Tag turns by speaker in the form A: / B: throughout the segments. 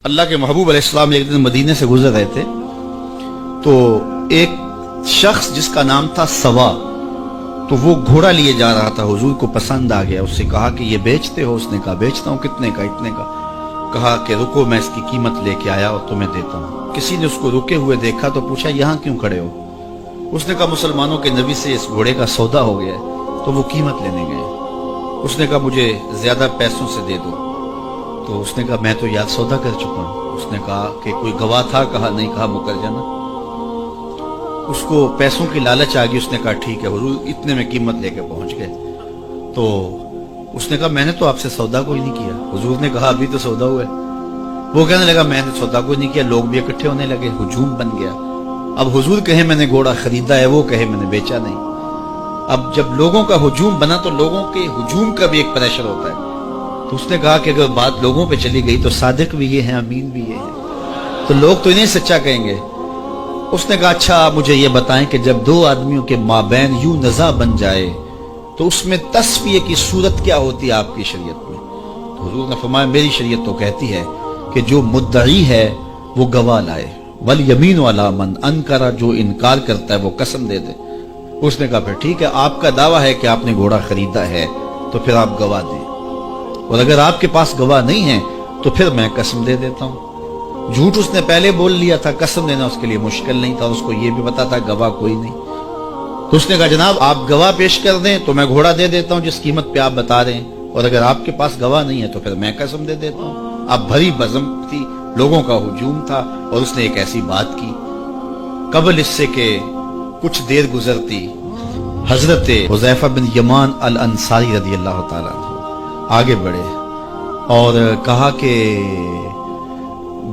A: اللہ کے محبوب علیہ السلام ایک دن مدینے سے گزر رہے تھے تو ایک شخص جس کا نام تھا سوا، تو وہ گھوڑا لیے جا رہا تھا، حضور کو پسند آ گیا، اس سے کہا کہ یہ بیچتے ہو؟ اس نے کہا بیچتا ہوں۔ کتنے کا؟ اتنے کا۔ کہا کہ رکو میں اس کی قیمت لے کے آیا اور تمہیں دیتا ہوں۔ کسی نے اس کو رکے ہوئے دیکھا تو پوچھا یہاں کیوں کھڑے ہو؟ اس نے کہا مسلمانوں کے نبی سے اس گھوڑے کا سودا ہو گیا ہے، تو وہ قیمت لینے گئے۔ اس نے کہا مجھے زیادہ پیسوں سے دے دو، تو اس نے کہا میں تو یاد سودا کر چکا ہوں۔ اس نے کہا کہ کوئی گواہ تھا؟ کہا نہیں۔ کہا مکر جانا۔ اس کو پیسوں کی لالچ آ گئی، اس نے کہا ٹھیک ہے حضور، اتنے میں قیمت لے کے پہنچ گئے۔ تو اس نے کہا میں نے تو آپ سے سودا کوئی نہیں کیا۔ حضور نے کہا ابھی تو سودا ہوا ہے۔ وہ کہنے لگا میں نے سودا کوئی نہیں کیا۔ لوگ بھی اکٹھے ہونے لگے، ہجوم بن گیا۔ اب حضور کہے میں نے گھوڑا خریدا ہے، وہ کہے میں نے بیچا نہیں۔ اب جب لوگوں کا ہجوم بنا تو لوگوں کے ہجوم کا بھی ایک پریشر ہوتا ہے۔ تو اس نے کہا کہ اگر بات لوگوں پہ چلی گئی تو صادق بھی یہ ہیں، امین بھی یہ ہیں، تو لوگ تو انہیں سچا کہیں گے۔ اس نے کہا اچھا مجھے یہ بتائیں کہ جب دو آدمیوں کے مابین یوں نزاع بن جائے تو اس میں تصفیہ کی صورت کیا ہوتی ہے آپ کی شریعت میں؟ تو حضور نے فرمایا میری شریعت تو کہتی ہے کہ جو مدعی ہے وہ گواہ لائے، والیمین علی من انکر، جو انکار کرتا ہے وہ قسم دے دے۔ اس نے کہا پھر ٹھیک ہے، آپ کا دعویٰ ہے کہ آپ نے گھوڑا خریدا ہے تو پھر آپ گواہ دیں، اور اگر آپ کے پاس گواہ نہیں ہے تو پھر میں قسم دے دیتا ہوں۔ جھوٹ اس نے پہلے بول لیا تھا، قسم دینا اس کے لیے مشکل نہیں تھا، اس کو یہ بھی پتا تھا گواہ کوئی نہیں۔ تو اس نے کہا جناب آپ گواہ پیش کر دیں تو میں گھوڑا دے دیتا ہوں جس قیمت پہ آپ بتا رہے ہیں، اور اگر آپ کے پاس گواہ نہیں ہے تو پھر میں قسم دے دیتا ہوں۔ اب بھری بزم تھی، لوگوں کا ہجوم تھا، اور اس نے ایک ایسی بات کی۔ قبل اس سے کہ کچھ دیر گزرتی، حضرت حذیفہ بن یمان الانصاری رضی اللہ تعالیٰ عنہ آگے بڑھے اور کہا کہ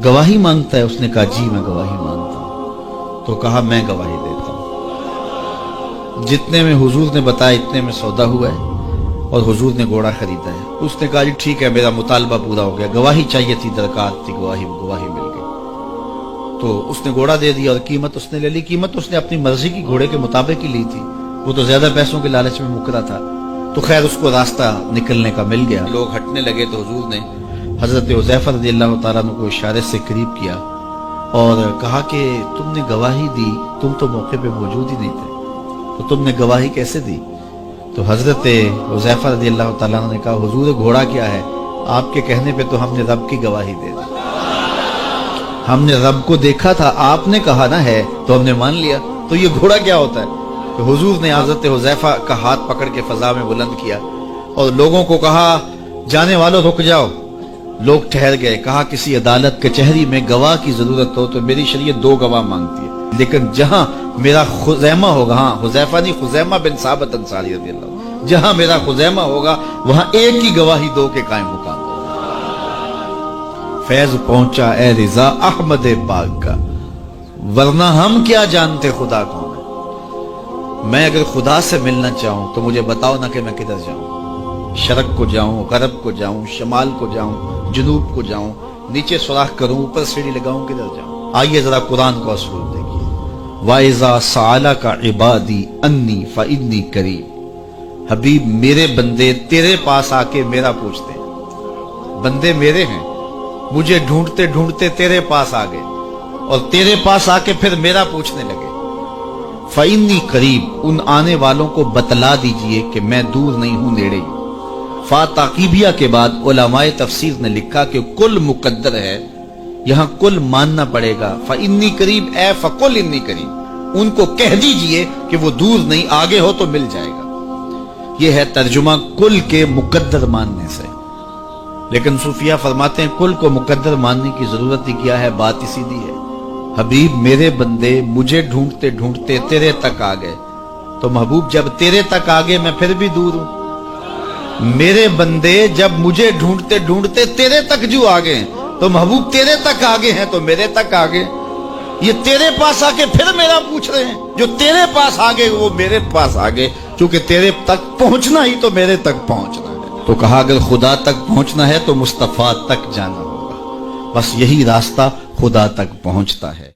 A: گواہی مانگتا ہے؟ اس نے کہا جی میں گواہی مانگتا ہوں۔ تو کہا میں گواہی دیتا ہوں، جتنے میں حضور نے بتایا اتنے میں سودا ہوا ہے اور حضور نے گھوڑا خریدا ہے۔ اس نے کہا جی ٹھیک ہے میرا مطالبہ پورا ہو گیا، گواہی چاہیے تھی، درکار تھی، گواہی مل گئی۔ تو اس نے گھوڑا دے دیا اور قیمت اس نے لے لی۔ قیمت اس نے اپنی مرضی کی گھوڑے کے مطابق ہی لی تھی، وہ تو زیادہ پیسوں کے لالچ میں مکرا تھا۔ تو خیر اس کو راستہ نکلنے کا مل گیا۔ لوگ ہٹنے لگے تو حضور نے حضرت حذیفہ رضی اللہ تعالیٰ عنہ کو اشارے سے قریب کیا اور کہا کہ تم نے گواہی دی، تم تو موقع پہ موجود ہی نہیں تھے، تو تم نے گواہی کیسے دی؟ تو حضرت حذیفہ رضی اللہ تعالیٰ عنہ نے کہا حضور گھوڑا کیا ہے، آپ کے کہنے پہ تو ہم نے رب کی گواہی دے دی، ہم نے رب کو دیکھا تھا، آپ نے کہا نہ ہے تو ہم نے مان لیا، تو یہ گھوڑا کیا ہوتا ہے؟ تو حضور نے حضرت حذیفہ کا ہاتھ پکڑ کے فضا میں بلند کیا اور لوگوں کو کہا جانے والوں رک جاؤ۔ لوگ ٹھہر گئے۔ کہا کسی عدالت کچہری میں گواہ کی ضرورت ہو تو میری شریعت 2 گواہ مانگتی ہے، لیکن جہاں میرا خزیمہ ہوگا، ہاں حذیفہ نہیں، خزیمہ بن ثابت انصاری رضی اللہ عنہ، جہاں میرا خزیمہ ہوگا وہاں ایک کی گواہی 2 کے قائم مقام ہوگا۔ فیض پہنچا اے رضا احمد پاک کا، ورنہ ہم کیا جانتے خدا کون ہے۔ میں اگر خدا سے ملنا چاہوں تو مجھے بتاؤ نہ کہ میں کدھر جاؤں، شرق کو جاؤں، غرب کو جاؤں، شمال کو جاؤں، جنوب کو جاؤں، نیچے سوراخ کروں، اوپر سیڑھی لگاؤں، کدھر جاؤں؟ آئیے ذرا قرآن کو اصول دیکھیے۔ وَإِذَا سَأَلَكَ عِبَادِي أَنِّي فَإِنِّي قَرِيبٌ، حبیب میرے بندے تیرے پاس آ کے میرا پوچھتے ہیں، بندے میرے ہیں، مجھے ڈھونڈتے ڈھونڈتے تیرے پاس آ گئے اور تیرے پاس آ کے پھر میرا پوچھنے لگے۔ فَإِنِّي قریب، ان آنے والوں کو بتلا دیجئے کہ میں دور نہیں ہوں، نیڑے ہی۔ فا تاقیبیہ کے بعد علماء تفسیر نے لکھا کہ کل مقدر ہے، یہاں کل ماننا پڑے گا۔ فَإِنِّي قریب اے فَقُلْ إِنِّي قریب، ان کو کہہ دیجئے کہ وہ دور نہیں، آگے ہو تو مل جائے گا۔ یہ ہے ترجمہ کل کے مقدر ماننے سے۔ لیکن صوفیہ فرماتے ہیں کل کو مقدر ماننے کی ضرورت ہی کیا ہے، بات ہی سیدھی ہے۔ حبیب میرے بندے مجھے ڈھونڈتے ڈھونڈتے تیرے تک آ گئے، تو محبوب جب تیرے تک آ گئے میں پھر بھی دور ہوں۔ میرے بندے جب مجھے ڈھونڈتے ڈھونڈتے تیرے تک جو آ گئے تو محبوب تیرے تک آگے ہیں تو میرے تک آگے۔ یہ تیرے پاس آ کے پھر میرا پوچھ رہے ہیں، جو تیرے پاس آگے وہ میرے پاس آگے، کیونکہ تیرے تک پہنچنا ہی تو میرے تک پہنچنا ہے۔ تو کہا اگر خدا تک پہنچنا ہے تو مصطفیٰ تک جانا ہوگا، بس یہی راستہ خدا تک پہنچتا ہے۔